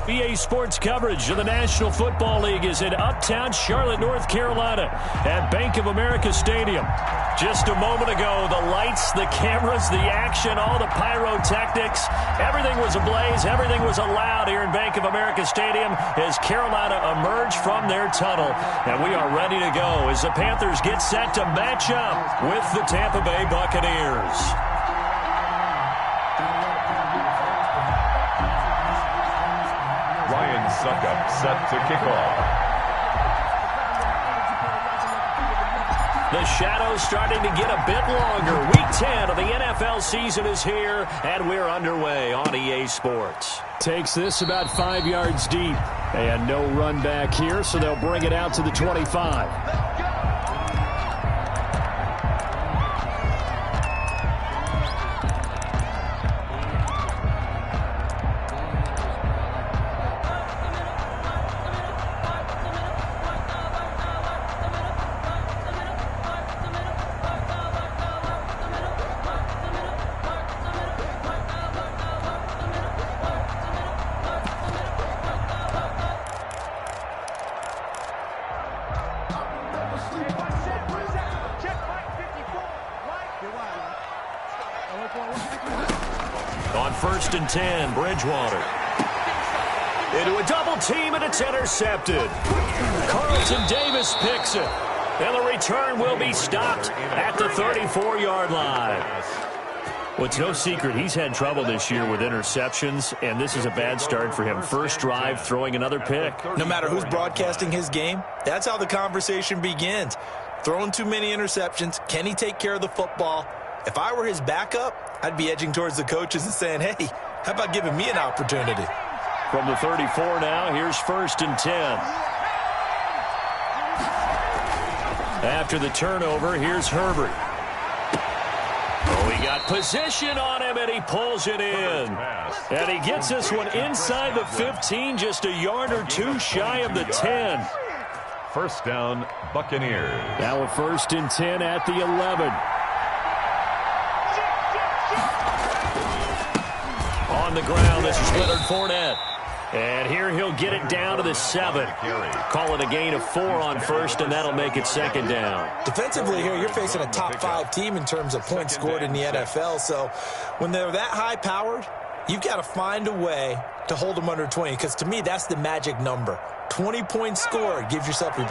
EA Sports coverage of the National Football League is in uptown Charlotte, North Carolina at Bank of America Stadium. Just a moment ago, the lights, the cameras, the action, all the pyrotechnics, everything was ablaze, everything was allowed here in Bank of America Stadium as Carolina emerged from their tunnel. And we are ready to go as the Panthers get set to match up with the Tampa Bay Buccaneers. Suckup set to kick off. The shadows starting to get a bit longer. Week 10 of the NFL season is here, and we're underway on EA Sports. Takes this about 5 yards deep. And no run back here, so they'll bring it out to the 25. On 1st and 10, Bridgewater. Into a double team, and it's intercepted. Carlton Davis picks it. And the return will be stopped at the 34-yard line. Well, it's no secret he's had trouble this year with interceptions, and this is a bad start for him. First drive, throwing another pick. No matter who's broadcasting his game, that's how the conversation begins. Throwing too many interceptions, can he take care of the football? If I were his backup, I'd be edging towards the coaches and saying, hey, how about giving me an opportunity? From the 34 now, here's 1st and 10. After the turnover, here's Herbert. Oh, he got position on him, and he pulls it in. And he gets this one inside the 15, just a yard or two shy of the 10. First down, Buccaneers. Now a 1st and 10 at the 11. On the ground, this is Leonard Fournette. And here he'll get it down to the 7. Call it a gain of 4 on 1st, and that'll make it 2nd down. Defensively here, you're facing a top 5 team in terms of points scored in the NFL. So when they're that high-powered, you've got to find a way to hold them under 20, because to me, that's the magic number. 20 points scored, you give yourself your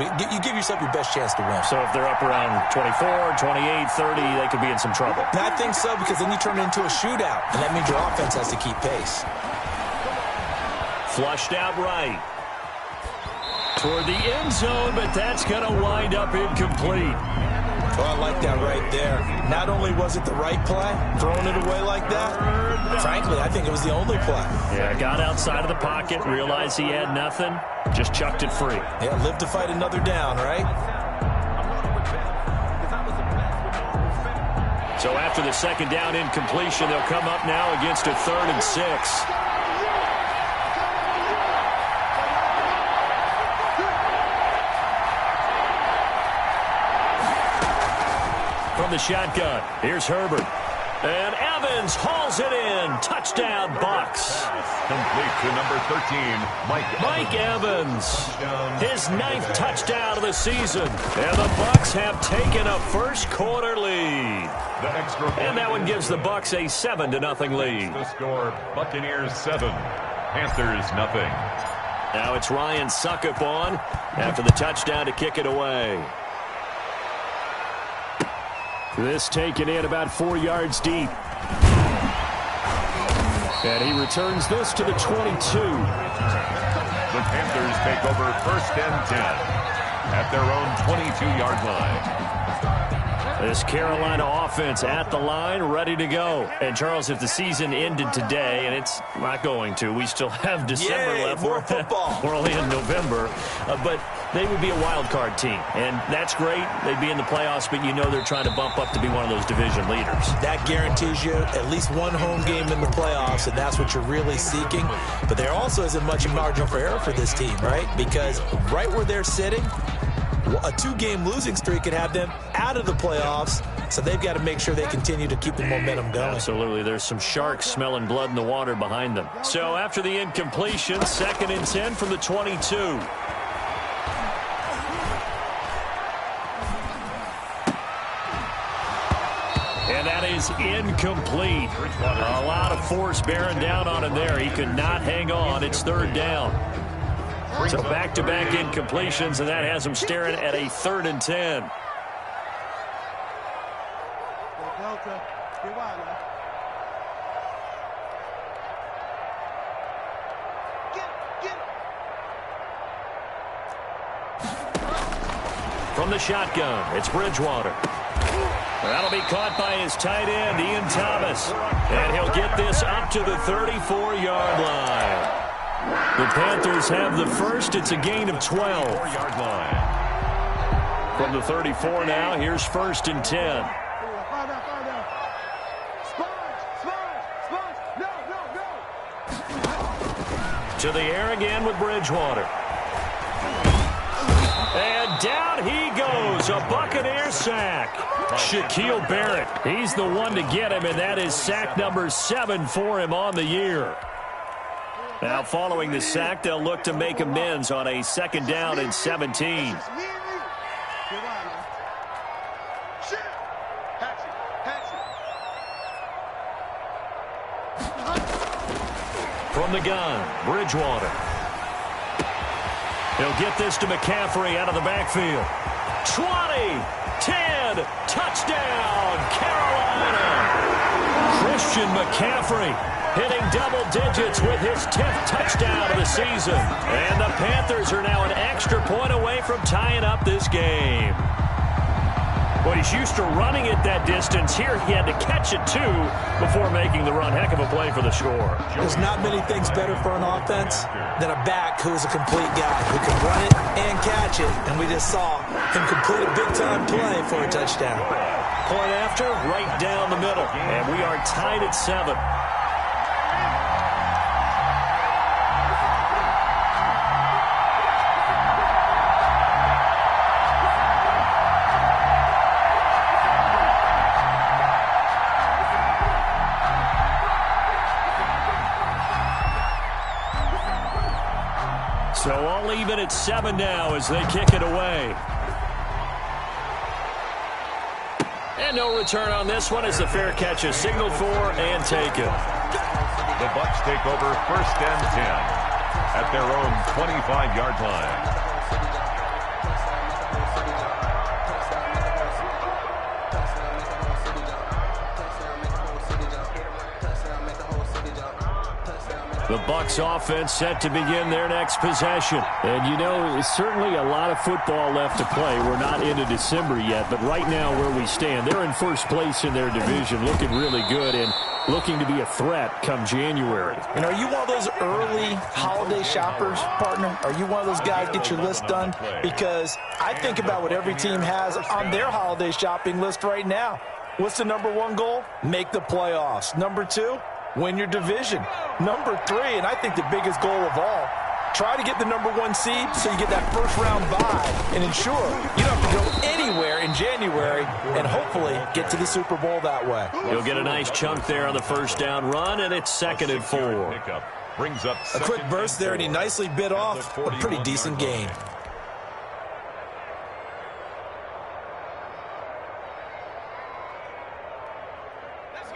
best chance to win. So if they're up around 24, 28, 30, they could be in some trouble. And I think so, because then you turn it into a shootout, and that means your offense has to keep pace. Flushed out right. Toward the end zone, but that's going to wind up incomplete. Oh, I like that right there. Not only was it the right play, throwing it away like that, frankly, I think it was the only play. Yeah, got outside of the pocket, realized he had nothing, just chucked it free. Yeah, live to fight another down, right? So after the 2nd down incompletion, they'll come up now against a 3rd and 6. From the shotgun, here's Herbert. And Evans hauls it in. Touchdown, Bucs. Complete to number 13, Mike Evans. His 9th touchdown of the season. And the Bucs have taken a first-quarter lead. And that one gives the Bucs a 7-0 lead. The score, Buccaneers 7, Panthers 0. Now it's Ryan Suckup on after the touchdown to kick it away. This taken in about 4 yards deep. And he returns this to the 22. The Panthers take over 1st and 10 at their own 22-yard line. This Carolina offense at the line, ready to go. And, Charles, if the season ended today, and it's not going to, we still have December left. More football. We're only in November. But they would be a wild card team. And that's great. They'd be in the playoffs, but you know they're trying to bump up to be one of those division leaders. That guarantees you at least one home game in the playoffs, and that's what you're really seeking. But there also isn't much margin for error for this team, right? Because right where they're sitting, A 2-game losing streak could have them out of the playoffs, so they've got to make sure they continue to keep the momentum going. Absolutely. There's some sharks smelling blood in the water behind them. So after the incompletion, 2nd and 10 from the 22. And that is incomplete. A lot of force bearing down on him there. He could not hang on. It's 3rd down. So back-to-back incompletions, and that has him staring at a 3rd and 10. From the shotgun, it's Bridgewater. That'll be caught by his tight end, Ian Thomas. And he'll get this up to the 34-yard line. The Panthers have the first. It's a gain of 12. From the 34 now, here's 1st and 10. To the air again with Bridgewater. And down he goes. A Buccaneer sack. Shaquille Barrett. He's the one to get him, and that is sack number 7 for him on the year. Now, following the sack, they'll look to make amends on a 2nd down and 17. From the gun, Bridgewater. He'll get this to McCaffrey out of the backfield. 20, 10, touchdown, Carolina. Christian McCaffrey hitting double digits with his 10th touchdown of the season. And the Panthers are now an extra point away from tying up this game. Well, he's used to running it that distance. Here he had to catch it, too, before making the run. Heck of a play for the score. There's not many things better for an offense than a back who is a complete guy who can run it and catch it. And we just saw him complete a big-time play for a touchdown. Point after, right down the middle. And we are tied at 7. So all even at 7 now as they kick it away. And no return on this one as the fair catch is signaled for and taken. The Bucs take over 1st and 10 at their own 25-yard line. The Bucs offense set to begin their next possession. And, you know, it's certainly a lot of football left to play. We're not into December yet, but right now where we stand, they're in first place in their division, looking really good and looking to be a threat come January. And are you one of those early holiday shoppers, partner? Are you one of those guys get your list done? Because I think about what every team has on their holiday shopping list right now. What's the #1 goal? Make the playoffs. #2, win your division. #3, and I think the biggest goal of all, try to get the #1 seed so you get that first-round bye and ensure you don't have to go anywhere in January and hopefully get to the Super Bowl that way. You'll get a nice chunk there on the first down run, and it's 2nd and 4. Brings up a quick burst there, and he nicely bit off a pretty decent gain.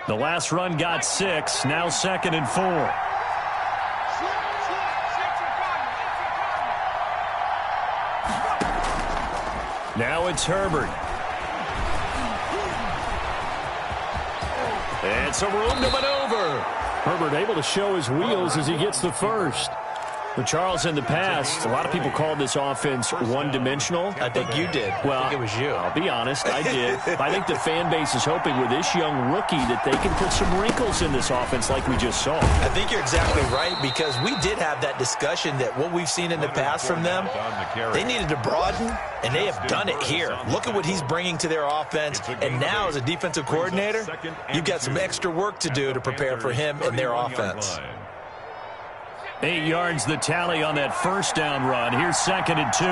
The last run got 6, now 2nd and 4. Now it's Herbert. And some room to maneuver. Herbert able to show his wheels as he gets the first. Well, Charles, in the past, a lot of people called this offense one-dimensional. I think you did. Well, I think it was you. I'll be honest, I did. I think the fan base is hoping with this young rookie that they can put some wrinkles in this offense like we just saw. I think you're exactly right, because we did have that discussion that what we've seen in the past from them, they needed to broaden, and they have done it here. Look at what he's bringing to their offense, and now as a defensive coordinator, you've got some extra work to do to prepare for him and their offense. 8 yards the tally on that first down run. Here's 2nd and 2.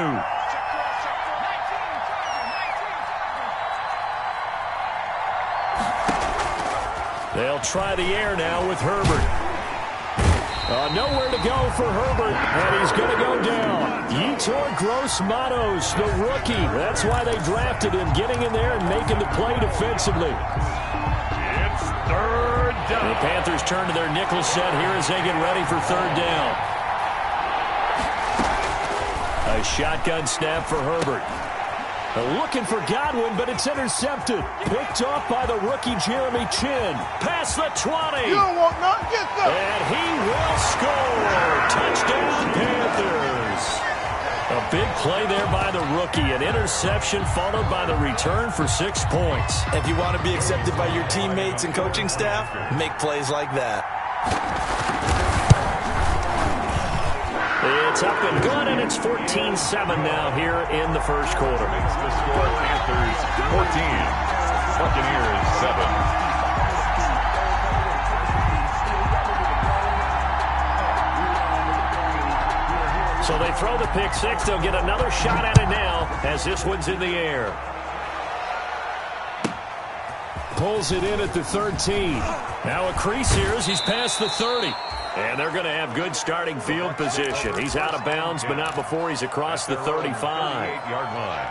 They'll try the air now with Herbert. Nowhere to go for Herbert, and he's going to go down. Yetur Gross-Matos, the rookie. That's why they drafted him, getting in there and making the play defensively. It's third down. The Panthers turn to their nickel set here as they get ready for third down. A shotgun snap for Herbert. Looking for Godwin, but it's intercepted. Picked off by the rookie Jeremy Chin. Past the 20. You don't want none. Get that. And he will score. Touchdown, Panthers. A big play there by the rookie. An interception followed by the return for 6 points. If you want to be accepted by your teammates and coaching staff, make plays like that. It's up and good, and it's 14-7 now here in the first quarter. Makes the score Panthers 14, Buccaneers 7. So they throw the pick six. They'll get another shot at it now as this one's in the air. Pulls it in at the 13. Now a crease here as he's past the 30. And they're going to have good starting field position. He's out of bounds, but not before he's across the 35. 38-yard line.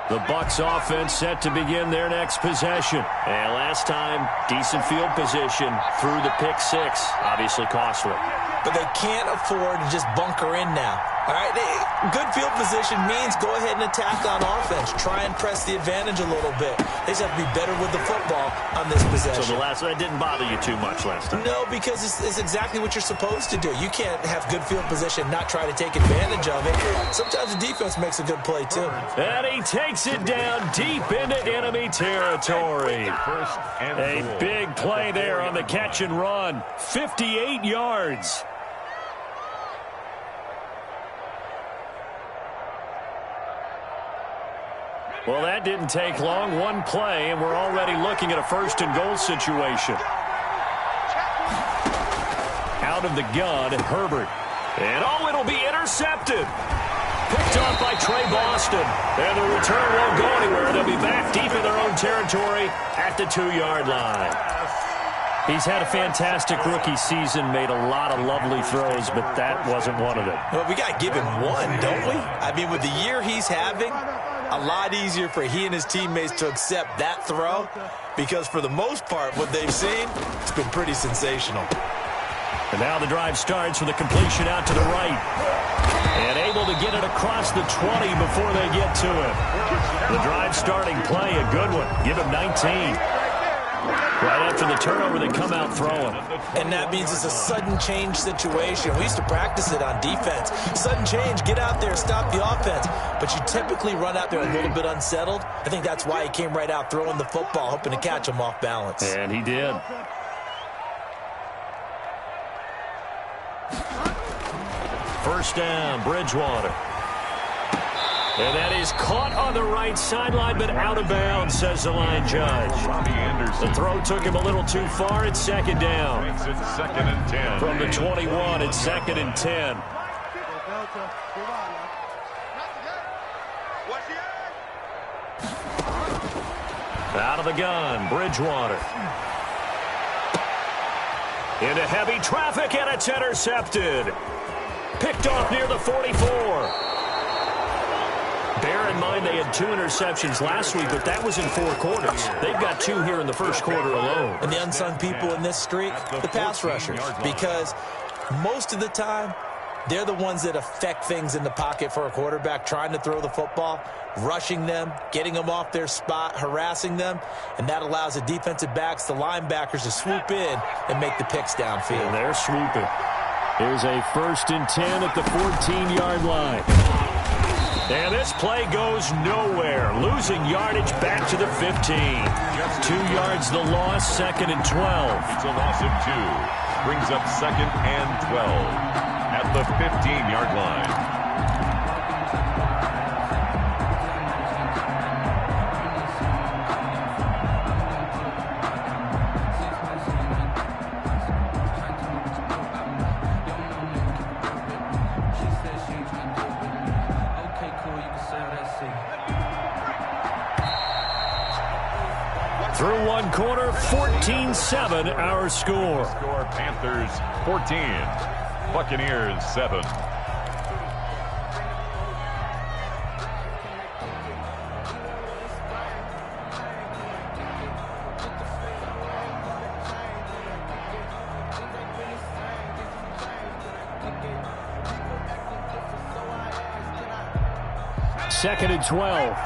The Bucs offense set to begin their next possession. And last time, decent field position through the pick six. Obviously costly. But they can't afford to just bunker in now. All right, good field position means go ahead and attack on offense. Try and press the advantage a little bit. They just have to be better with the football on this possession. So that didn't bother you too much last time? No, because it's exactly what you're supposed to do. You can't have good field position, not try to take advantage of it. Sometimes the defense makes a good play, too. And he takes it down deep into enemy territory. A big play there on the catch and run. 58 yards. Well, that didn't take long. One play, and we're already looking at a first-and-goal situation. Out of the gun, Herbert. And, it'll be intercepted. Picked off by Trey Boston. And the return won't go anywhere. They'll be back deep in their own territory at the 2-yard line. He's had a fantastic rookie season, made a lot of lovely throws, but that wasn't one of them. Well, we got to give him one, don't we? I mean, with the year he's having, a lot easier for he and his teammates to accept that throw because for the most part, what they've seen, it's been pretty sensational. And now the drive starts with a completion out to the right. And able to get it across the 20 before they get to it. The drive starting play, a good one. Give him 19. Right after the turnover, they come out throwing. And that means it's a sudden change situation. We used to practice it on defense. Sudden change, get out there, stop the offense. But you typically run out there a little bit unsettled. I think that's why he came right out throwing the football, hoping to catch him off balance. And he did. First down, Bridgewater. And that is caught on the right sideline, but out of bounds, says the line judge. The throw took him a little too far. It's second down. Makes it 2nd and 10. From the 21, it's 2nd and 10. Out of the gun, Bridgewater. Into heavy traffic, and it's intercepted. Picked off near the 44. Bear in mind they had 2 interceptions last week, but that was in 4 quarters. They've got 2 here in the first quarter alone. And the unsung people in this streak, the pass rushers, because most of the time, they're the ones that affect things in the pocket for a quarterback, trying to throw the football, rushing them, getting them off their spot, harassing them, and that allows the defensive backs, the linebackers to swoop in and make the picks downfield. And they're swooping. Here's a 1st and 10 at the 14-yard line. And this play goes nowhere. Losing yardage back to the 15. 2 yards the loss, 2nd and 12. It's a loss of 2. Brings up 2nd and 12 at the 15-yard line. one quarter, 14-7 our score. Panthers 14, Buccaneers 7. Second and 12.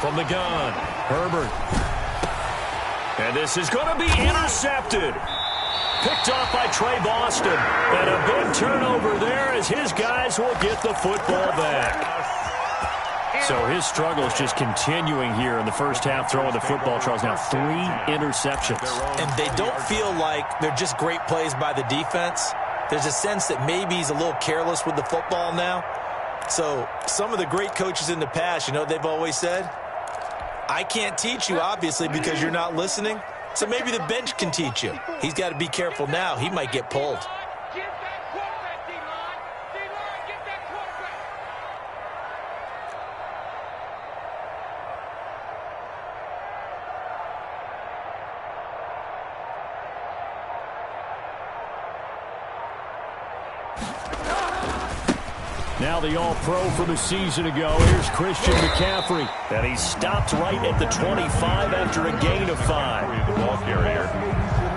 From the gun, Herbert. And this is going to be intercepted. Picked off by Trey Boston. And a big turnover there as his guys will get the football back. So his struggle is just continuing here in the first half, throwing the football. Charles, now 3 interceptions. And they don't feel like they're just great plays by the defense. There's a sense that maybe he's a little careless with the football now. So some of the great coaches in the past, you know, they've always said, I can't teach you, obviously, because you're not listening. So maybe the bench can teach you. He's got to be careful now. He might get pulled. Now the All-Pro from a season ago. Here's Christian McCaffrey. And he stopped right at the 25 after a gain of 5. The ball carrier.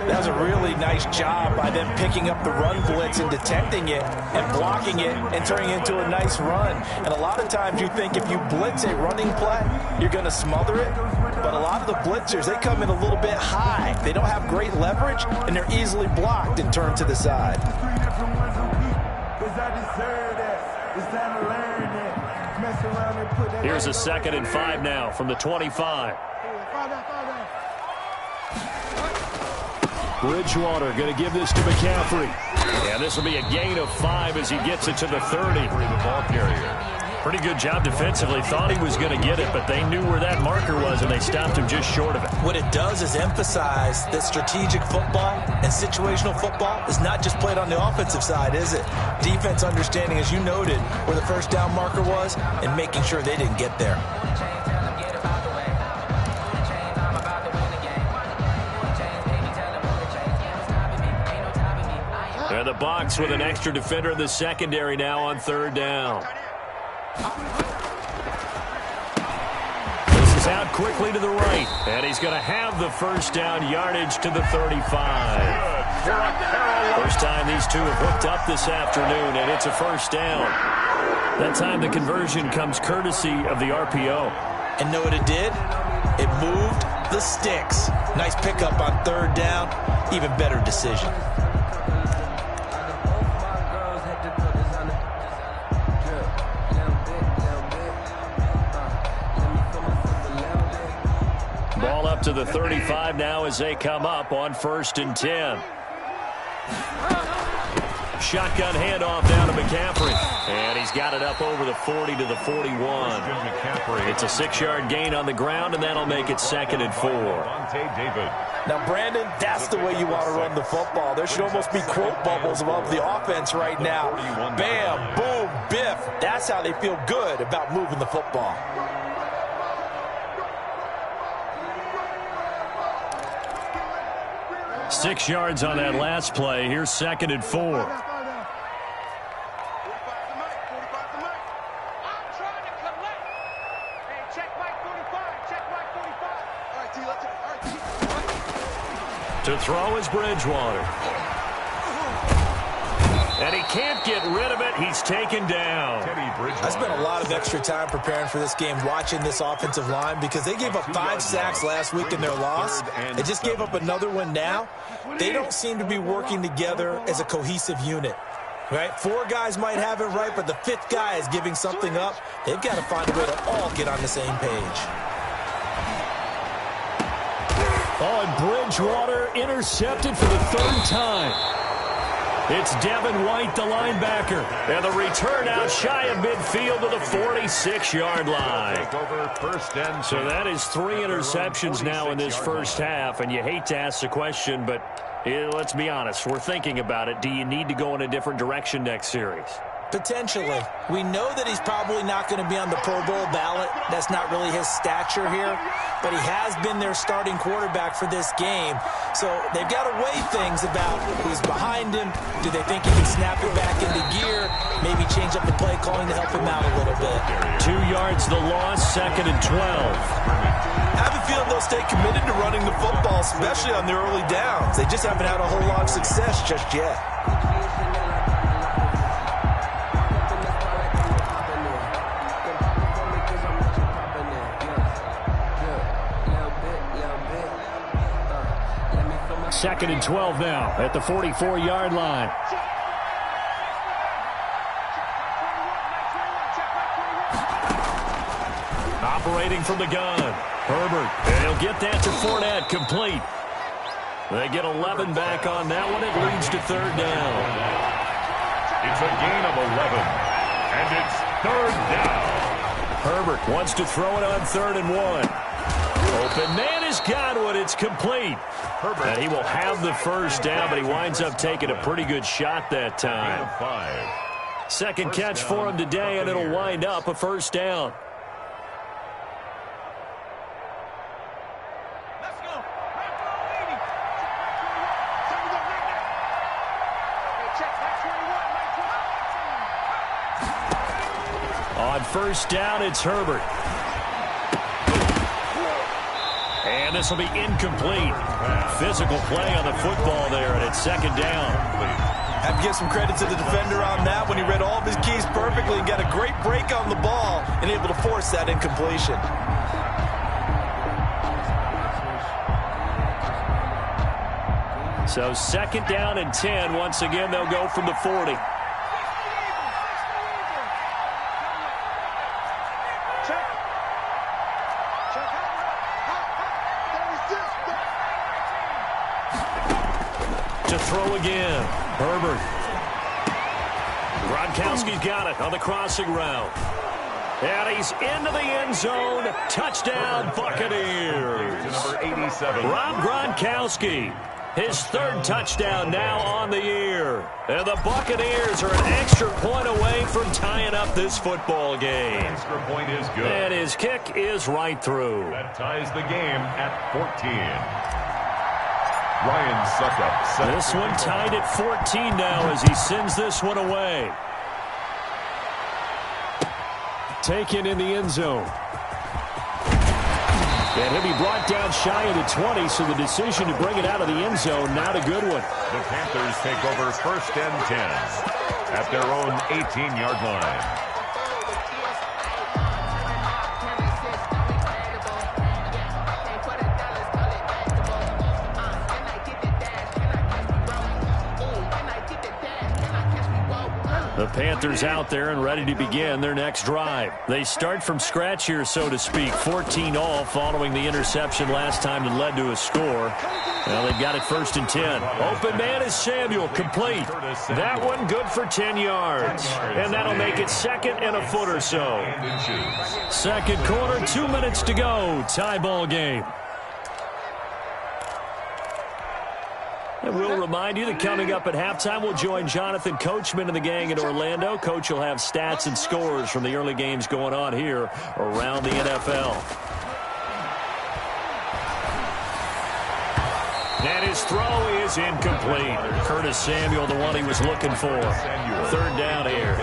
That was a really nice job by them picking up the run blitz and detecting it and blocking it and turning it into a nice run. And a lot of times you think if you blitz a running play, you're going to smother it. But a lot of the blitzers, they come in a little bit high. They don't have great leverage, and they're easily blocked and turned to the side. Here's a 2nd and 5 now from the 25. Bridgewater going to give this to McCaffrey. And this will be a gain of 5 as he gets it to the 30. The ball carrier. Pretty good job defensively. Thought he was going to get it, but they knew where that marker was, and they stopped him just short of it. What it does is emphasize that strategic football and situational football is not just played on the offensive side, is it? Defense understanding, as you noted, where the first down marker was and making sure they didn't get there. And the box with an extra defender in the secondary now on 3rd down. This is out quickly to the right, and he's going to have the first down yardage to the 35. First time these two have hooked up this afternoon, and it's a first down. That time the conversion comes courtesy of the RPO. And know what it did? It moved the sticks. Nice pickup on 3rd down. Even better decision. Ball up to the 35 now as they come up on 1st and 10. Shotgun handoff down to McCaffrey. And he's got it up over the 40 to the 41. It's a 6-yard gain on the ground, and that'll make it 2nd and 4. Now, Brandon, that's the way you want to run the football. There should almost be quote bubbles above the offense right now. Bam, boom, biff. That's how they feel good about moving the football. Six yards on that last play. Here's 2nd and 4. To throw is Bridgewater. And he can't get rid of it. He's taken down. I spent a lot of extra time preparing for this game, watching this offensive line, because they gave up 5 sacks last week in their loss. They just gave up another one now. They don't seem to be working together as a cohesive unit. Right? 4 guys might have it right, but the 5th guy is giving something up. They've got to find a way to all get on the same page. Oh, and Bridgewater intercepted for the 3rd time. It's Devin White, the linebacker. And the return out shy of midfield to the 46-yard line. So that is 3 interceptions now in this first half. And you hate to ask the question, but let's be honest. We're thinking about it. Do you need to go in a different direction next series? Potentially. We know that he's probably not going to be on the Pro Bowl ballot. That's not really his stature here. But he has been their starting quarterback for this game. So they've got to weigh things about who's behind him. Do they think he can snap it back into gear? Maybe change up the play calling to help him out a little bit. 2 yards the loss, 2nd and 12. I have a feeling they'll stay committed to running the football, especially on the early downs. They just haven't had a whole lot of success just yet. Second and 12 now at the 44-yard line. Operating from the gun. Herbert. And he'll get that to Fournette, complete. They get 11 back on that one. It leads to 3rd down. It's a gain of 11. And it's 3rd down. Herbert wants to throw it on 3rd and 1. Open man has got one. It's complete. Herbert. And he will have the 1st down, but he winds up taking a pretty good shot that time. 5. Second catch for him today, and it'll wind up a 1st down. On 1st down, it's Herbert. And this will be incomplete. Physical play on the football there, and it's 2nd down. I have to give some credit to the defender on that when he read all of his keys perfectly and got a great break on the ball and able to force that incompletion. So 2nd down and 10. Once again, they'll go from the 40. To throw again. Herbert. Gronkowski's got it on the crossing route. And he's into the end zone. Touchdown, Buccaneers. Number 87. Rob Gronkowski. His 3rd touchdown now on the year. And the Buccaneers are an extra point away from tying up this football game. Extra point is good. And his kick is right through. That ties the game at 14. Ryan Suckup. This one tied at 14 now as he sends this one away. Taken in the end zone. And he'll be brought down shy of the 20, so the decision to bring it out of the end zone, not a good one. The Panthers take over 1st and 10 at their own 18-yard line. The Panthers out there and ready to begin their next drive. They start from scratch here, so to speak. 14-all following the interception last time that led to a score. Well, they've got it 1st and 10. Open man is Samuel, complete. That one good for 10 yards. And that'll make it 2nd and a foot or so. 2nd quarter, 2 minutes to go. Tie ball game. And we'll remind you that coming up at halftime, we'll join Jonathan Coachman and the gang in Orlando. Coach will have stats and scores from the early games going on here around the NFL. And his throw is incomplete. Curtis Samuel, the one he was looking for. 3rd down here.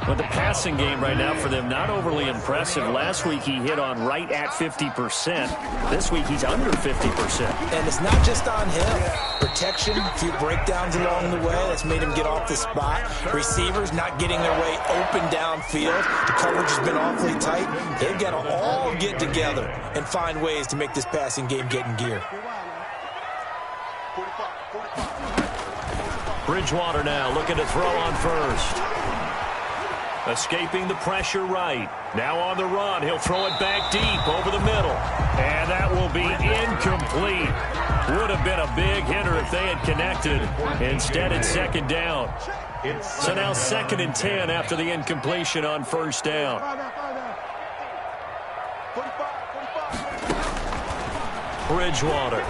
But the passing game right now for them, not overly impressive. Last week he hit on right at 50%. This week he's under 50%. And it's not just on him. Protection, a few breakdowns along the way. That's made him get off the spot. Receivers not getting their way open downfield. The coverage has been awfully tight. They've got to all get together and find ways to make this passing game get in gear. Bridgewater now looking to throw on 1st. Escaping the pressure right. Now on the run. He'll throw it back deep over the middle. And that will be incomplete. Would have been a big hitter if they had connected. Instead, it's 2nd down. So now 2nd and 10 after the incompletion on 1st down. Bridgewater.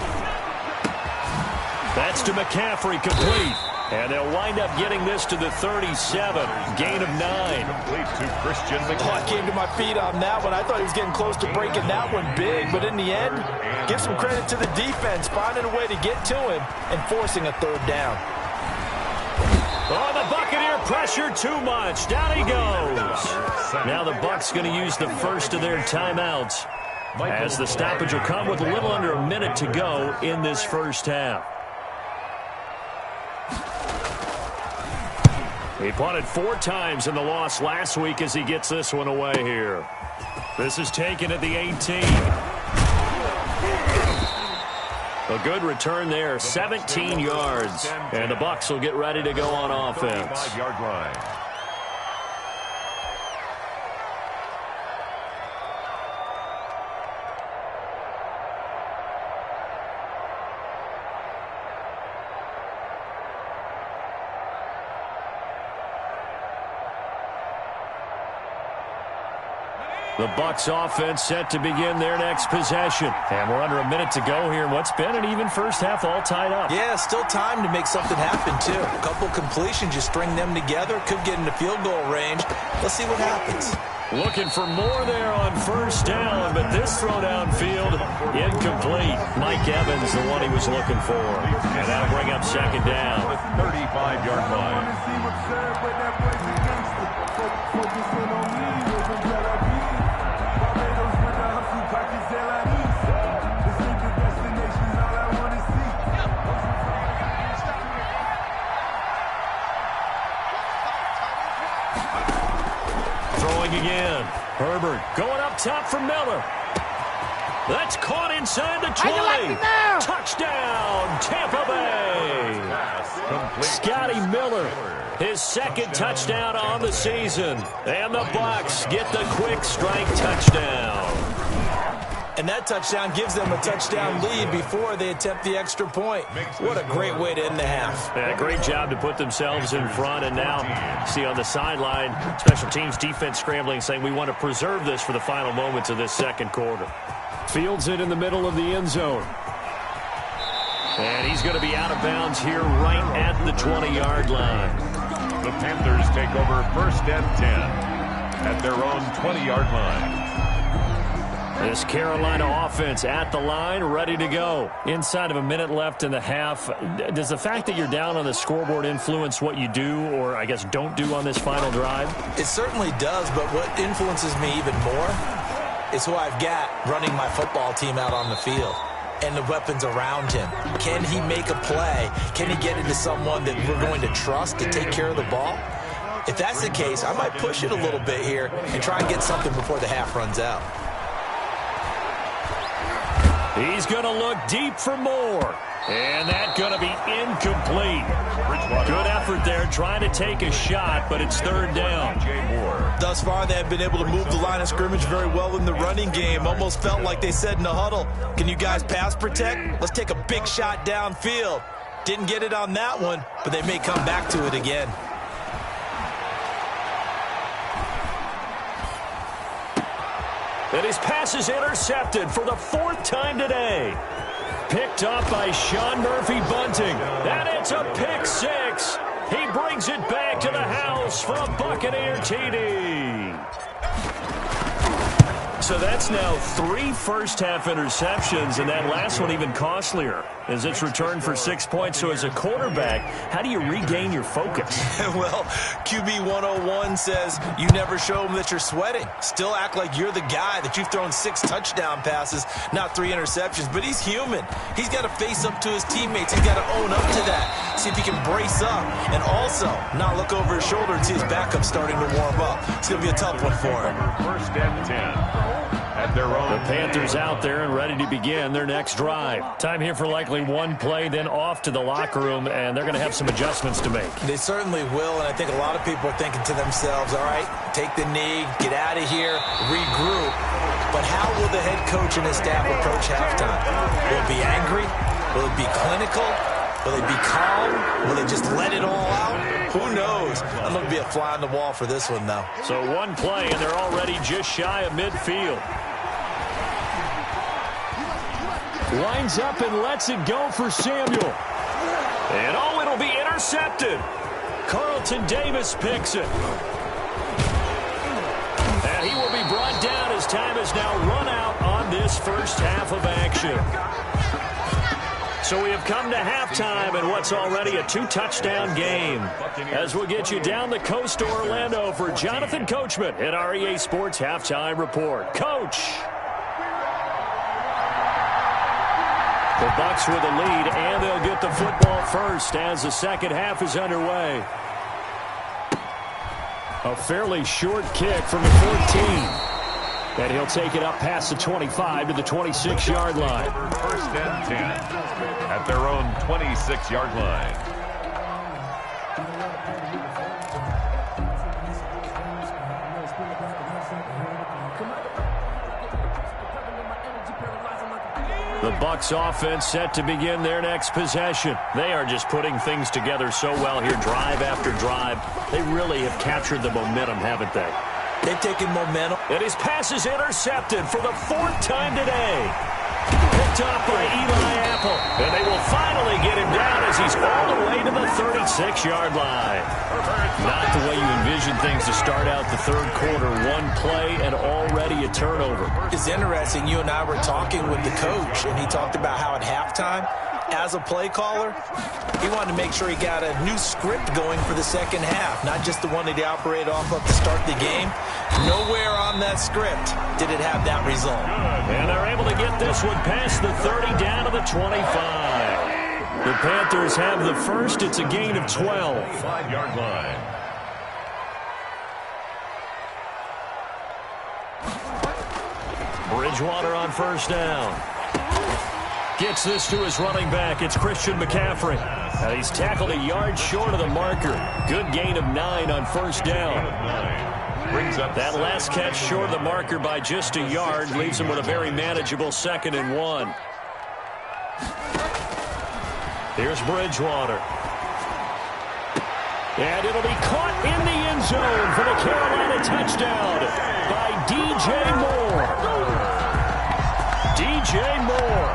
That's to McCaffrey, complete. And they'll wind up getting this to the 37, gain of 9. Complete to Christian Oh, I McCaffrey. came to my feet on that one. I thought he was getting close to breaking that one big, but in the end, give some credit to the defense, finding a way to get to him and forcing a third down. Oh, the Buccaneer pressure too much. Down he goes. Now the Bucs going to use the first of their timeouts, as the stoppage will come with a little under a minute to go in this first half. He punted 4 times in the loss last week as he gets this one away here. This is taken at the 18. A good return there, 17 yards. And the Bucs will get ready to go on offense. 35-yard line. The Bucs offense set to begin their next possession. And we're under a minute to go here in what's been an even first half, all tied up. Yeah, still time to make something happen, too. A couple completions, you string them together, could get into field goal range. Let's see what happens. Looking for more there on first down, but this throw downfield incomplete. Mike Evans, the one he was looking for. And that'll bring up second down. 35-yard line. Again, Herbert going up top for Miller. That's caught inside the 20. Touchdown, Tampa Bay. Scotty Miller, his second touchdown on the season. And the Bucs get the quick strike touchdown. And that touchdown gives them a touchdown lead before they attempt the extra point. What a great way to end the half. Yeah, great job to put themselves in front. And now, see on the sideline, special teams defense scrambling, saying we want to preserve this for the final moments of this second quarter. Fields it in the middle of the end zone. And he's going to be out of bounds here right at the 20-yard line. The Panthers take over first and 10 at their own 20-yard line. This Carolina offense at the line, ready to go. Inside of a minute left in the half. Does the fact that you're down on the scoreboard influence what you do, or I guess don't do on this final drive? It certainly does, but what influences me even more is who I've got running my football team out on the field and the weapons around him. Can he make a play? Can he get into someone that we're going to trust to take care of the ball? If that's the case, I might push it a little bit here and try and get something before the half runs out. He's going to look deep for more. And that's going to be incomplete. Good effort there trying to take a shot, but it's third down. Thus far, they have been able to move the line of scrimmage very well in the running game. Almost felt like they said in the huddle, can you guys pass protect? Let's take a big shot downfield. Didn't get it on that one, but they may come back to it again. And his pass is intercepted for the 4th time today. Picked off by Sean Murphy Bunting. And it's a pick 6. He brings it back to the house for a Buccaneer TD. So that's now 3 first-half interceptions, and that last one even costlier as it's returned for 6 points. So as a quarterback, how do you regain your focus? Well, QB 101 says you never show them that you're sweating. Still act like you're the guy that you've thrown 6 touchdown passes, not 3 interceptions. But he's human. He's got to face up to his teammates. He's got to own up to that. See if he can brace up and also not look over his shoulder and see his backup starting to warm up. It's going to be a tough one for him. First and 10. The Panthers out there and ready to begin their next drive. Time here for likely one play, then off to the locker room, and they're going to have some adjustments to make. They certainly will, and I think a lot of people are thinking to themselves, all right, take the knee, get out of here, regroup. But how will the head coach and his staff approach halftime? Will it be angry? Will it be clinical? Will they be calm? Will they just let it all out? Who knows? I'm going to be a fly on the wall for this one, though. So one play, and they're already just shy of midfield. Lines up and lets it go for Samuel. And oh, it'll be intercepted. Carlton Davis picks it. And he will be brought down as time has now run out on this first half of action. So we have come to halftime in what's already a 2-touchdown game. As we'll get you down the coast to Orlando for Jonathan Coachman at our EA Sports Halftime Report. Coach! The Bucs with a lead, and they'll get the football first as the second half is underway. A fairly short kick from the 14. And he'll take it up past the 25 to the 26-yard line. First and 10 at their own 26-yard line. The Bucs offense set to begin their next possession. They are just putting things together so well here, drive after drive. They really have captured the momentum, haven't they? They've taken momentum. And his pass is intercepted for the 4th time today. Picked off by Eli Apple. And they will finally get him down as he's all the way to the 36-yard line. Not the way you envision things to start out the third quarter. One play and already a turnover. It's interesting. You and I were talking with the coach, and he talked about how at halftime, as a play caller, he wanted to make sure he got a new script going for the second half, not just the one that he operated off of to start the game. Nowhere on that script did it have that result. And they're able to get this one past the 30 down to the 25. The Panthers have the first. It's a gain of 12. 5-yard line. Bridgewater on first down. Gets this to his running back. It's Christian McCaffrey. He's tackled a yard short of the marker. Good gain of 9 on first down. Brings up that last catch short of the marker by just a yard leaves him with a very manageable 2nd and 1. Here's Bridgewater. And it'll be caught in the end zone for the Carolina touchdown by DJ Moore. DJ Moore.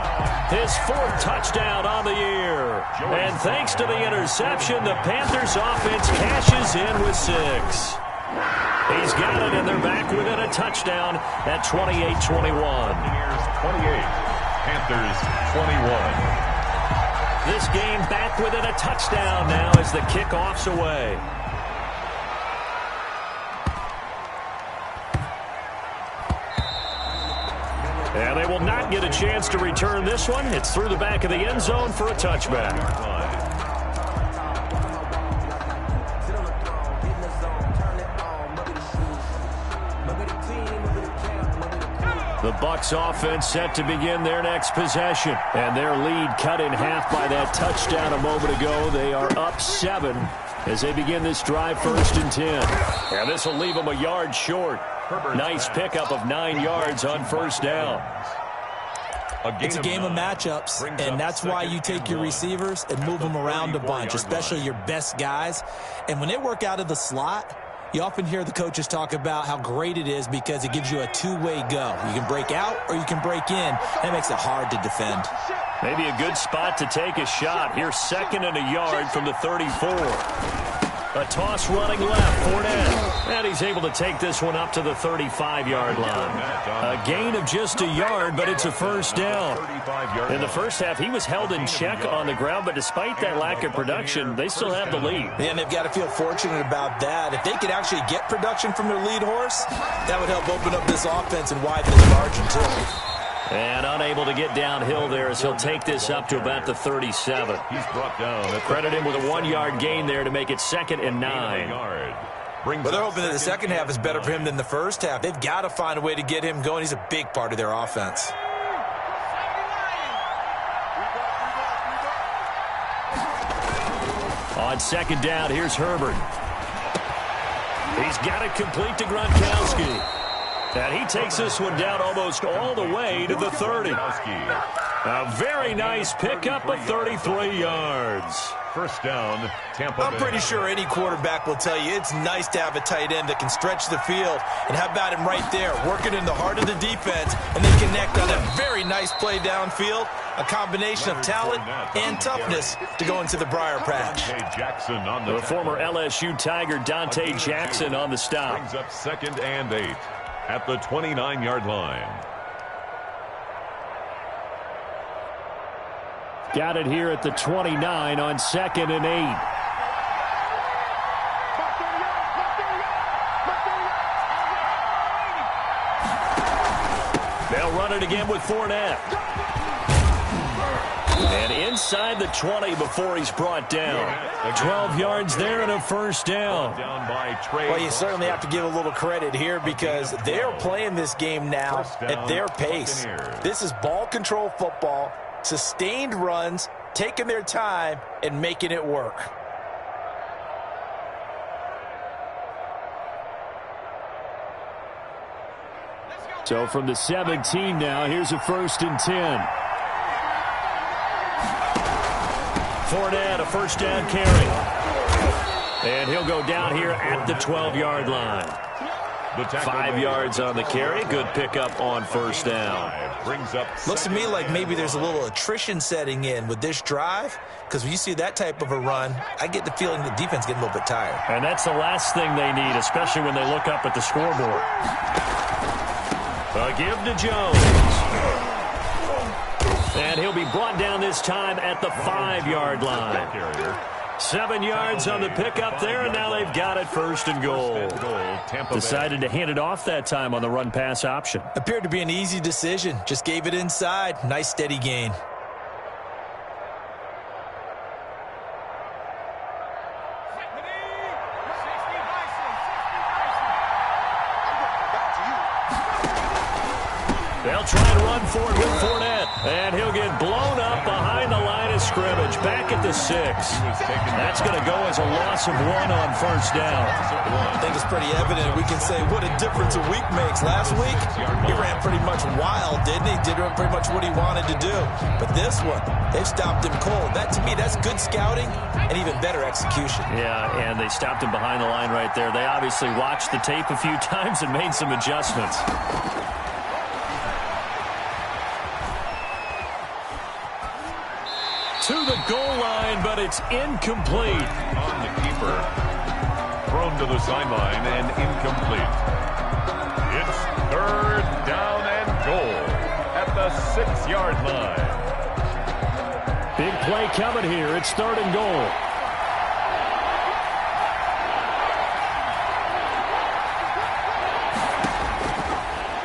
His 4th touchdown on the year. And thanks to the interception, the Panthers offense cashes in with 6. He's got it, and they're back within a touchdown at 28-21. 28, Panthers 21. This game back within a touchdown now as the kickoff's away. And they will not get a chance to return this one. It's through the back of the end zone for a touchback. The Bucs offense set to begin their next possession. And their lead cut in half by that touchdown a moment ago. They are up 7 as they begin this drive 1st and 10. And this will leave them a yard short. Nice pickup of 9 yards on first down. It's a game of matchups, and that's why you take your receivers and move them around a bunch, especially your best guys. And when they work out of the slot, you often hear the coaches talk about how great it is because it gives you a two-way go. You can break out or you can break in. That makes it hard to defend. Maybe a good spot to take a shot. Here's 2nd and a yard from the 34. A toss running left, Fournette. And he's able to take this one up to the 35-yard line. A gain of just a yard, but it's a first down. In the first half, he was held in check on the ground, but despite that lack of production, they still have the lead. And they've got to feel fortunate about that. If they could actually get production from their lead horse, that would help open up this offense and widen this margin, too. And unable to get downhill there as he'll take this up to about the 37. He's brought down. Credit him with a 1-yard gain there to make it 2nd and 9. Well, they're hoping that the second half is better for him than the first half. They've got to find a way to get him going. He's a big part of their offense. On 2nd down, here's Herbert. He's got it complete to Gronkowski. And he takes this one down almost all the way to the 30. A very nice pickup of 33 yards. First down, Tampa Bay. I'm pretty sure any quarterback will tell you it's nice to have a tight end that can stretch the field. And how about him right there, working in the heart of the defense, and they connect on a very nice play downfield. A combination of talent and toughness to go into the briar patch. Jackson on the former LSU Tiger Dante Jackson on the stop. Brings up 2nd and 8 at the 29-yard line. Got it here at the 29 on 2nd and 8. They'll run it again with Fournette. And inside the 20 before he's brought down. 12 yards there and a first down. Well, you certainly have to give a little credit here because they're playing this game now at their pace. This is ball control football, sustained runs, taking their time, and making it work. So from the 17 now, here's a 1st and 10. Fournette, a first down carry. And he'll go down here at the 12-yard line. 5 yards on the carry. Good pickup on first down. Looks to me like maybe there's a little attrition setting in with this drive, because when you see that type of a run, I get the feeling the defense getting a little bit tired. And that's the last thing they need, especially when they look up at the scoreboard. A give to Jones. And he'll be brought down this time at the 5-yard line. 7 yards on the pickup there, and now they've got it 1st and goal. Decided to hand it off that time on the run-pass option. Appeared to be an easy decision. Just gave it inside. Nice steady gain. They'll try and run for it with Fournette. And he'll get blown up behind the line of scrimmage. Back at the 6. That's going to go as a loss of 1 on first down. I think it's pretty evident. We can say what a difference a week makes. Last week, he ran pretty much wild, didn't he? Did pretty much what he wanted to do. But this one, they've stopped him cold. That, to me, that's good scouting and even better execution. Yeah, and they stopped him behind the line right there. They obviously watched the tape a few times and made some adjustments. To the goal line, but it's incomplete. On the keeper. Thrown to the sideline and incomplete. It's 3rd down and goal at the 6-yard line. Big play coming here. It's 3rd and goal.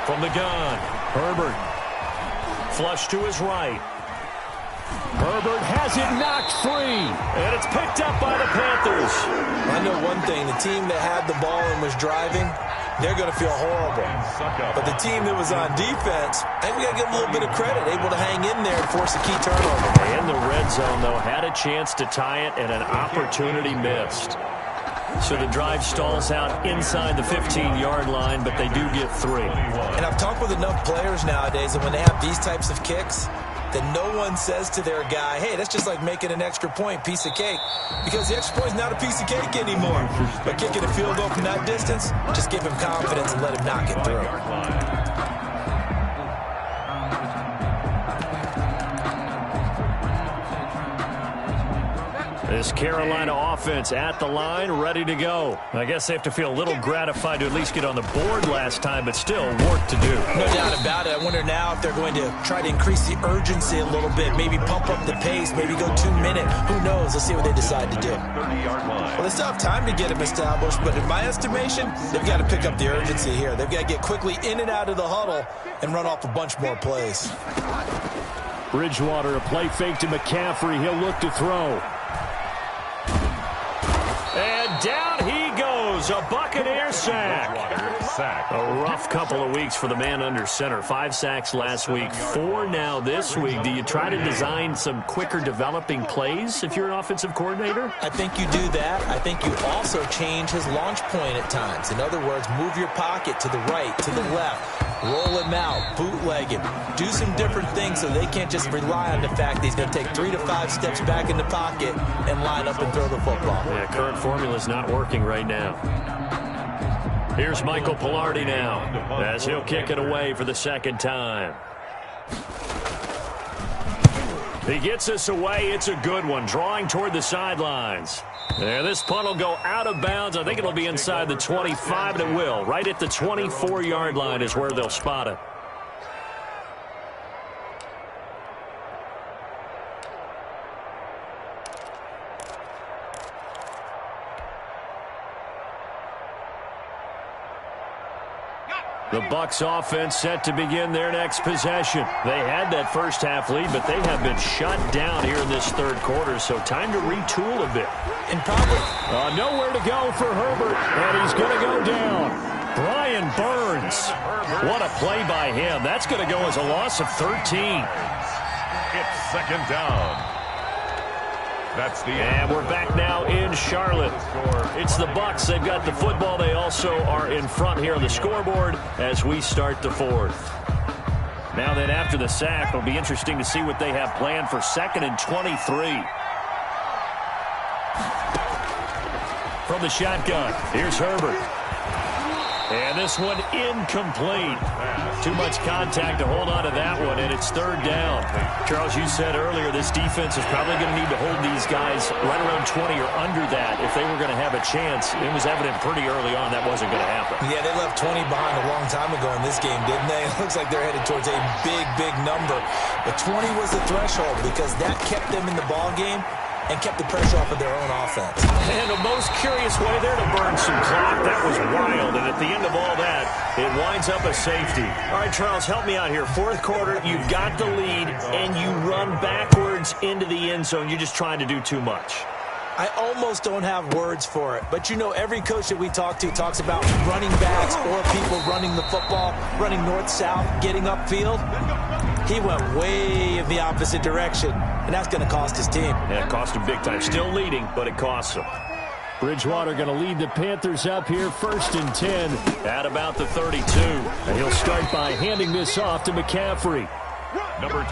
From the gun, Herbert. Flush to his right. Herbert has it knocked free. And it's picked up by the Panthers. I know one thing. The team that had the ball and was driving, they're going to feel horrible. But the team that was on defense, I think we got to give them a little bit of credit, able to hang in there and force a key turnover. In the red zone, though, had a chance to tie it and an opportunity missed. So the drive stalls out inside the 15-yard line, but they do get 3. And I've talked with enough players nowadays that when they have these types of kicks, that no one says to their guy, hey, that's just like making an extra point, piece of cake. Because the extra point is not a piece of cake anymore. But kicking a field goal from that distance, just give him confidence and let him knock it through. This Carolina offense at the line, ready to go. I guess they have to feel a little gratified to at least get on the board last time, but still work to do. No doubt about it. I wonder now if they're going to try to increase the urgency a little bit, maybe pump up the pace, maybe go 2 minute. Who knows? Let's see what they decide to do. Well, they still have time to get them established, but in my estimation, they've got to pick up the urgency here. They've got to get quickly in and out of the huddle and run off a bunch more plays. Bridgewater, a play fake to McCaffrey. He'll look to throw. And down he goes, a Buccaneer sack. A rough couple of weeks for the man under center. 5 sacks last week, 4 now this week. Do you try to design some quicker developing plays if you're an offensive coordinator? I think you do that. I think you also change his launch point at times. In other words, move your pocket to the right, to the left. roll him out, bootleg him, do some different things so they can't just rely on the fact that he's going to take 3 to 5 steps back in the pocket and line up and throw the football. Yeah, current formula is not working right now. Here's Michael Pilardi now as he'll kick it away for the second time. He gets us away. It's a good one, drawing toward the sidelines. And this punt will go out of bounds. I think it'll be inside the 25, and it will. Right at the 24-yard line is where they'll spot it. The Bucs offense set to begin their next possession. They had that first half lead, but they have been shut down here in this third quarter, so time to retool a bit. And probably nowhere to go for Herbert, and he's going to go down. Brian Burns. What a play by him. That's going to go as a loss of 13. It's second down. That's the And we're back now in Charlotte. It's the Bucs. They've got the football. They also are in front here on the scoreboard as we start the fourth. Now then, after the sack, it'll be interesting to see what they have planned for 2nd and 23. From the shotgun, here's Herbert. And this one incomplete. Too much contact to hold on to that one, and it's third down. Charles, you said earlier this defense is probably going to need to hold these guys right around 20 or under that if they were going to have a chance. It was evident pretty early on that wasn't going to happen. Yeah, they left 20 behind a long time ago in this game, didn't they? It looks like they're headed towards a big, big number. But 20 was the threshold because that kept them in the ball game and kept the pressure off of their own offense. And the most curious way there to burn some clock. That was wild. And at the end of all that, it winds up a safety. All right, Charles, help me out here. Fourth quarter, you've got the lead, and you run backwards into the end zone. You're just trying to do too much. I almost don't have words for it. But, you know, every coach that we talk to talks about running backs or people running the football, running north-south, getting upfield. He went way in the opposite direction, and that's going to cost his team. Yeah, it cost him big time. Still leading, but it costs him. Bridgewater going to lead the Panthers up here 1st and 10 at about the 32. And he'll start by handing this off to McCaffrey.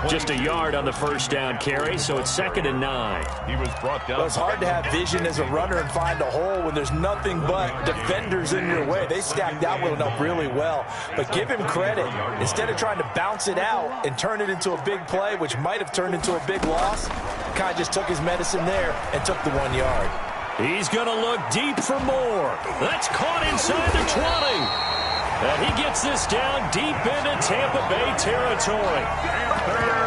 Just a yard on the first down carry, so it's 2nd and 9. He was brought down. Well, it's hard to have vision as a runner and find a hole when there's nothing but defenders in your way. They stacked that one up really well. But give him credit. Instead of trying to bounce it out and turn it into a big play, which might have turned into a big loss, Kai just took his medicine there and took the 1 yard. He's going to look deep for more. That's caught inside the 20. And he gets this down deep into Tampa Bay territory.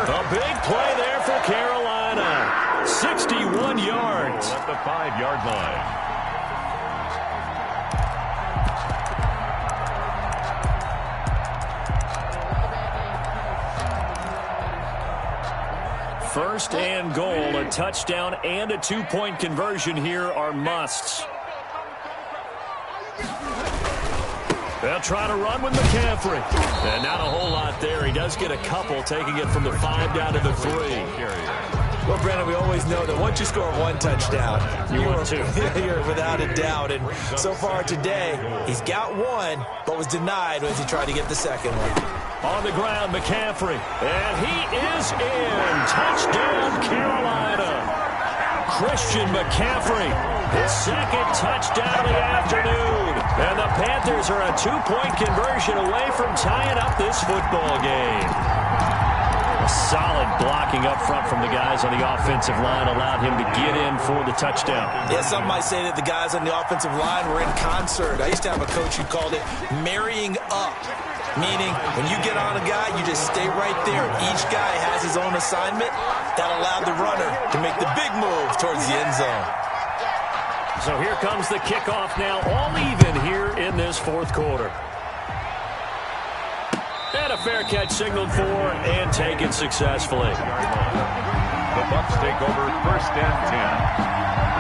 A big play there for Carolina. 61 yards. At the 5-yard line. First and goal, a touchdown and a 2-point conversion here are musts. They'll try to run with McCaffrey. And not a whole lot there. He does get a couple, taking it from the 5 down to the 3. Well, Brandon, we always know that once you score 1 touchdown, want two. You're without a doubt. And so far today, he's got 1, but was denied as he tried to get the second one. On the ground, McCaffrey. And he is in. Touchdown, Carolina. Christian McCaffrey, his 2nd touchdown of the afternoon. And the Panthers are a 2-point conversion away from tying up this football game. A solid blocking up front from the guys on the offensive line allowed him to get in for the touchdown. Yeah, some might say that the guys on the offensive line were in concert. I used to have a coach who called it marrying up, meaning when you get on a guy, you just stay right there. Each guy has his own assignment. That allowed the runner to make the big move towards the end zone. So here comes the kickoff now, all even here in this fourth quarter. And a fair catch signaled for and taken successfully. The Bucs take over 1st and 10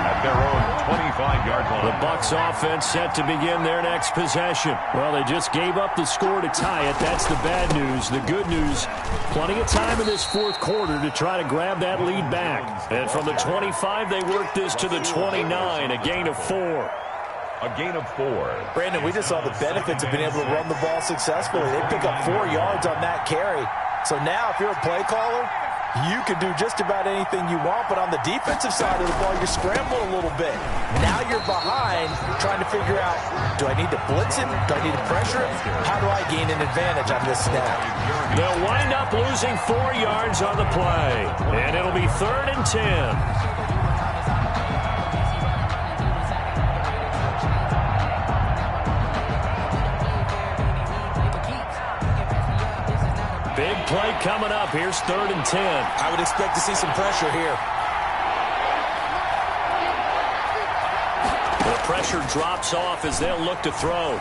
at their own 25-yard line. The Bucs offense set to begin their next possession. Well, they just gave up the score to tie it. That's the bad news. The good news, plenty of time in this fourth quarter to try to grab that lead back. And from the 25, they work this to the 29, a gain of 4. A gain of 4. Brandon, we just saw the benefits of being able to run the ball successfully. They pick up 4 yards on that carry. So now if you're a play caller, you can do just about anything you want, but on the defensive side of the ball, you're scrambling a little bit. Now you're behind trying to figure out, do I need to blitz him? Do I need to pressure him? How do I gain an advantage on this snap? They'll wind up losing 4 yards on the play, and it'll be 3rd and 10. Big play coming up. Here's 3rd and 10. I would expect to see some pressure here. The pressure drops off as they'll look to throw.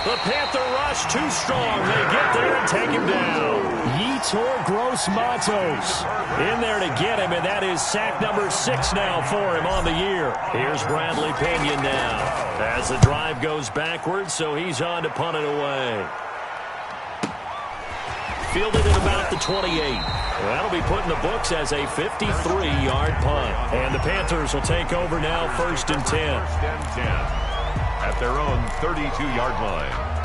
The Panther rush too strong. They get there and take him down. Yetur Gross-Matos in there to get him, and that is sack number 6 now for him on the year. Here's Bradley Pinion now as the drive goes backwards, so he's on to punt it away. Fielded at about the 28. That'll be put in the books as a 53-yard punt. And the Panthers will take over now, 1st and 10. 1st and 10 at their own 32-yard line.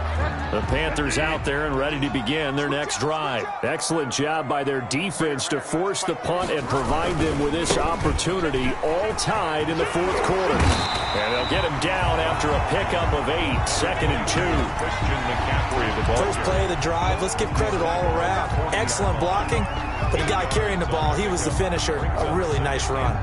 The Panthers out there and ready to begin their next drive. Excellent job by their defense to force the punt and provide them with this opportunity, all tied in the 4th quarter. And they'll get him down after a pickup of 8, 2nd and 2. Christian McCaffrey, the ball. First play of the drive, let's give credit all around. Excellent blocking, but the guy carrying the ball, he was the finisher. A really nice run.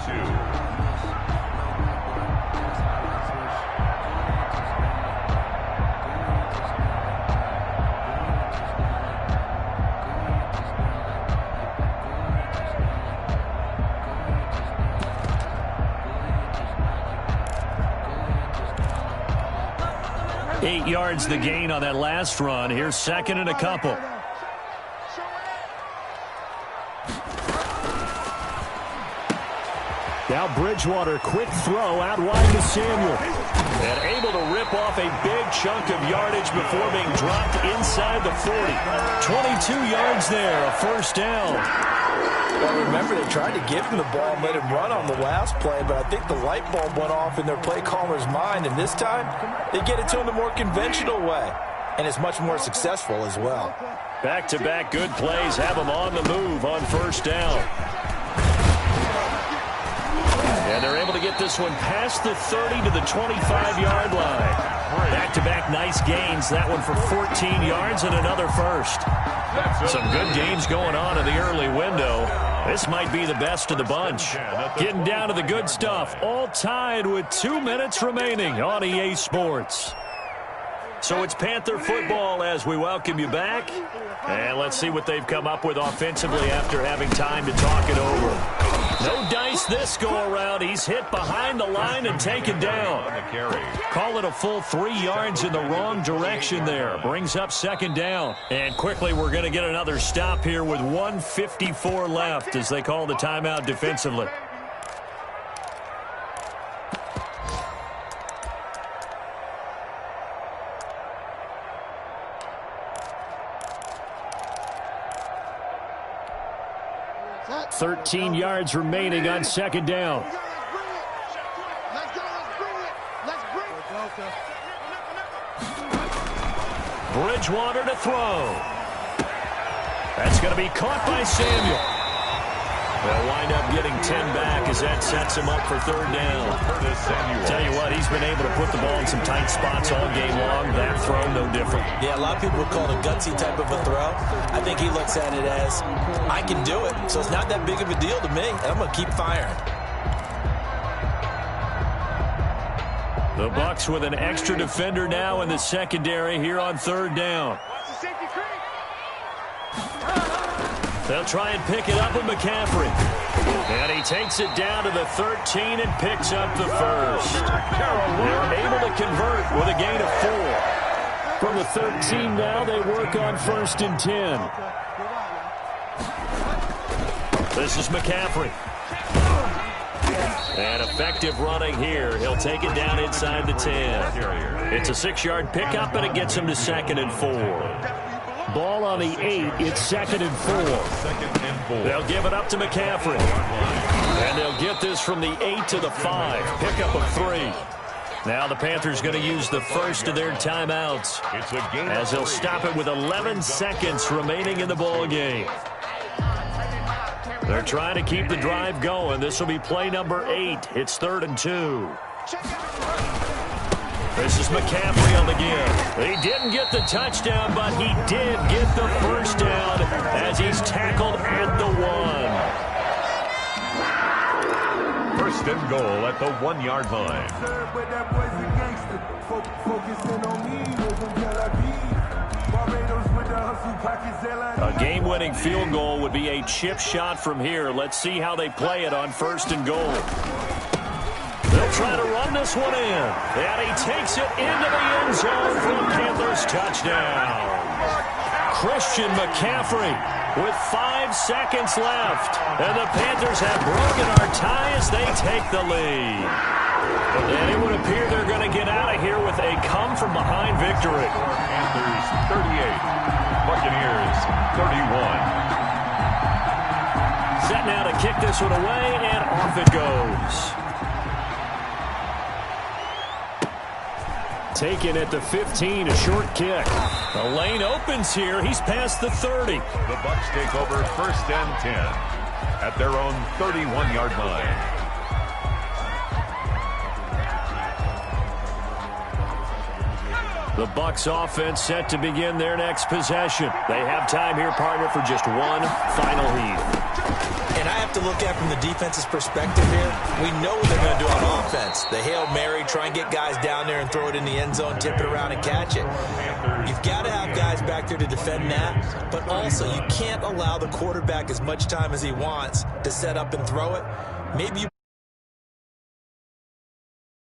8 yards the gain on that last run. Here's 2nd and a couple. Now Bridgewater, quick throw out wide to Samuel. And able to rip off a big chunk of yardage before being dropped inside the 40. 22 yards there, a 1st down. Well, remember, they tried to give him the ball and let him run on the last play, but I think the light bulb went off in their play caller's mind, and this time they get it to him the more conventional way, and it's much more successful as well. Back-to-back good plays have them on the move on 1st down. And they're able to get this one past the 30 to the 25-yard line. Back-to-back nice gains. That one for 14 yards and another 1st. Some good games going on in the early window. This might be the best of the bunch. Getting down to the good stuff. All tied with 2 minutes remaining on EA Sports. So it's Panther football as we welcome you back. And let's see what they've come up with offensively after having time to talk it over. No dice this go-around. He's hit behind the line and taken down. Call it a full 3 yards in the wrong direction there. Brings up 2nd down. And quickly we're going to get another stop here with 1:54 left as they call the timeout defensively. That's 13 yards remaining on 2nd down. Bridgewater to throw. That's going to be caught by Samuel. They'll wind up getting 10 back as that sets him up for 3rd down. Tell you what, he's been able to put the ball in some tight spots all game long. That throw, no different. Yeah, a lot of people would call it a gutsy type of a throw. I think he looks at it as, I can do it, so it's not that big of a deal to me, and I'm going to keep firing. The Bucs with an extra defender now in the secondary here on 3rd down. They'll try and pick it up with McCaffrey. And he takes it down to the 13 and picks up the 1st. They're able to convert with a gain of 4. From the 13 now, they work on 1st and 10. This is McCaffrey. And effective running here. He'll take it down inside the 10. It's a 6-yard pickup, and it gets him to 2nd and 4. Ball on the 8. It's 2nd and 4. 2nd and 4. They'll give it up to McCaffrey. And they'll get this from the 8 to the 5. Pickup of 3. Now the Panthers going to use the first of their timeouts It's a game as they'll stop it with 11 seconds remaining in the ball game. They're trying to keep the drive going. This will be play number 8. It's 3rd and 2. This is McCaffrey on the give. He didn't get the touchdown, but he did get the first down as he's tackled at the 1. First and goal at the 1-yard line. A game-winning field goal would be a chip shot from here. Let's see how they play it on 1st and goal. They'll try to run this one in. And he takes it into the end zone for the Panthers touchdown. Christian McCaffrey with 5 seconds left. And the Panthers have broken our tie as they take the lead. And it would appear they're going to get out of here with a come-from-behind victory. Panthers 38, Buccaneers 31. Set now to kick this one away, and off it goes. Taken at the 15, a short kick. The lane opens here. He's past the 30. The Bucs take over 1st and 10 at their own 31-yard line. The Bucs offense set to begin their next possession. They have time here, partner, for just one final heave. And I have to look at from the defense's perspective here. We know what they're going to do on offense. The Hail Mary, try and get guys down there and throw it in the end zone, tip it around and catch it. You've got to have guys back there to defend that, but also you can't allow the quarterback as much time as he wants to set up and throw it. Maybe you